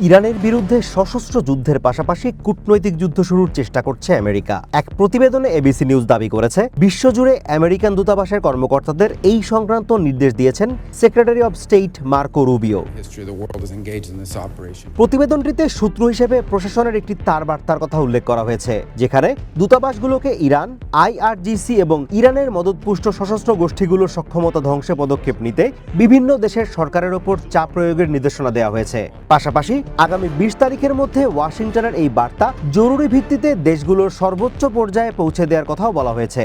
ইরানের বিরুদ্ধে সশস্ত্র যুদ্ধের পাশাপাশি কূটনৈতিক যুদ্ধ শুরুর চেষ্টা করছে আমেরিকা। এক প্রতিবেদনে এবিসি নিউজ দাবি করেছে, বিশ্বজুড়ে আমেরিকান দূতাবাসের কর্মকর্তাদের এই সংক্রান্ত নির্দেশ দিয়েছেন secretary of state Marco Rubio. প্রতিবেদনটিতে সূত্র হিসেবে প্রশাসনের একটি তার বার্তার কথা উল্লেখ করা হয়েছে, যেখানে দূতাবাসগুলোকে ইরান, আইআরজিসি এবং ইরানের মদতপুষ্ট সশস্ত্র গোষ্ঠীগুলোর সক্ষমতা ধ্বংসে পদক্ষেপ নিতে বিভিন্ন দেশের সরকারের ওপর চাপ প্রয়োগের নির্দেশনা দেওয়া হয়েছে। পাশাপাশি আগামী 20 তারিখের মধ্যে ওয়াশিংটনের এই বার্তা জরুরি ভিত্তিতে দেশগুলোর সর্বোচ্চ পর্যায়ে পৌঁছে দেওয়ার কথাও বলা হয়েছে।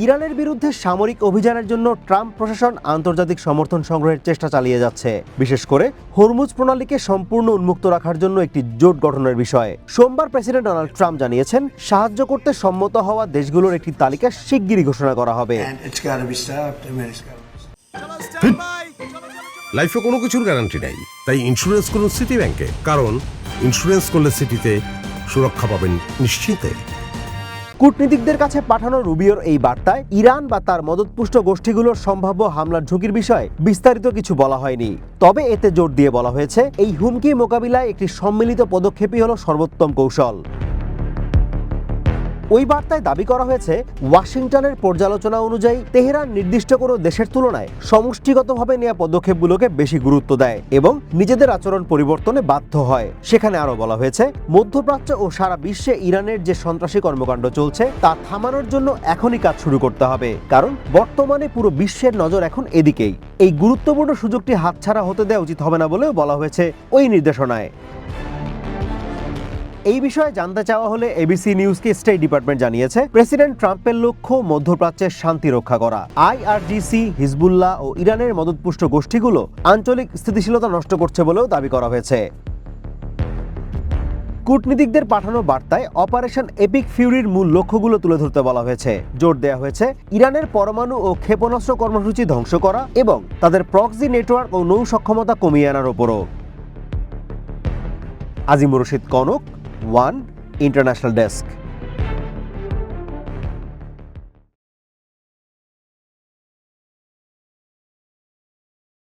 ইরানের বিরুদ্ধে সামরিক অভিযানের জন্য ট্রাম্প প্রশাসন আন্তর্জাতিক সমর্থন সংগ্রহের চেষ্টা চালিয়ে যাচ্ছে, বিশেষ করে হরমুজ প্রণালীকে সম্পূর্ণ উন্মুক্ত রাখার জন্য একটি জোট গঠনের বিষয়ে। সোমবার প্রেসিডেন্ট ডোনাল্ড ট্রাম্প জানিয়েছেন, সাহায্য করতে সম্মত হওয়া দেশগুলোর একটি তালিকা শিগগিরই ঘোষণা করা হবে। লাইফে কোনো কিছুর গ্যারান্টি নেই, তাই ইন্স্যুরেন্স করুন সিটি ব্যাংকে, কারণ ইন্স্যুরেন্স করলে সিটিতে সুরক্ষা পাবেন নিশ্চিন্তে। কূটনীতিকদের কাছে পাঠানো রুবিওর এই বার্তায় ইরান বা তার মদতপুষ্ট গোষ্ঠীগুলোর সম্ভাব্য হামলার ঝুঁকির বিষয়ে বিস্তারিত কিছু বলা হয়নি। তবে এতে জোর দিয়ে বলা হয়েছে, এই হুমকি মোকাবিলায় একটি সম্মিলিত পদক্ষেপই হলো সর্বোত্তম কৌশল। ওই বার্তায় দাবি করা হয়েছে, ওয়াশিংটনের পর্যালোচনা অনুযায়ী তেহরান নির্দিষ্ট কোনো দেশের তুলনায় সমষ্টিগতভাবে নেওয়া পদক্ষেপগুলোকে বেশি গুরুত্ব দেয় এবং নিজেদের আচরণ পরিবর্তনে বাধ্য হয়। সেখানে আরও বলা হয়েছে, মধ্যপ্রাচ্য ও সারা বিশ্বে ইরানের যে সন্ত্রাসী কর্মকাণ্ড চলছে তা থামানোর জন্য এখনই কাজ শুরু করতে হবে, কারণ বর্তমানে পুরো বিশ্বের নজর এখন এদিকেই। এই গুরুত্বপূর্ণ সুযোগটি হাতছাড়া হতে দেওয়া উচিত হবে না বলেও বলা হয়েছে ওই নির্দেশনায়। এই বিষয়ে জানতে চাওয়া হলে এবিসি নিউজকে স্টেট ডিপার্টমেন্ট জানিয়েছে, প্রেসিডেন্ট ট্রাম্পের লক্ষ্য মধ্যপ্রাচ্যের শান্তি রক্ষা করা। আইআরজিসি, হিজবুল্লাহ ও ইরানের মদতপুষ্ট গোষ্ঠীগুলো আঞ্চলিক স্থিতিশীলতা নষ্ট করছে বলেও দাবি করা হয়েছে। কূটনীতিকদের পাঠানো বার্তায় অপারেশন এপিক ফিউরির মূল লক্ষ্যগুলো তুলে ধরতে বলা হয়েছে। জোর দেওয়া হয়েছে ইরানের পরমাণু ও ক্ষেপণাস্ত্র কর্মসূচি ধ্বংস করা এবং তাদের প্রক্সি নেটওয়ার্ক ও নৌ সক্ষমতা কমিয়ে আনার ওপরও। Azimur Rashid Kanak, one international desk.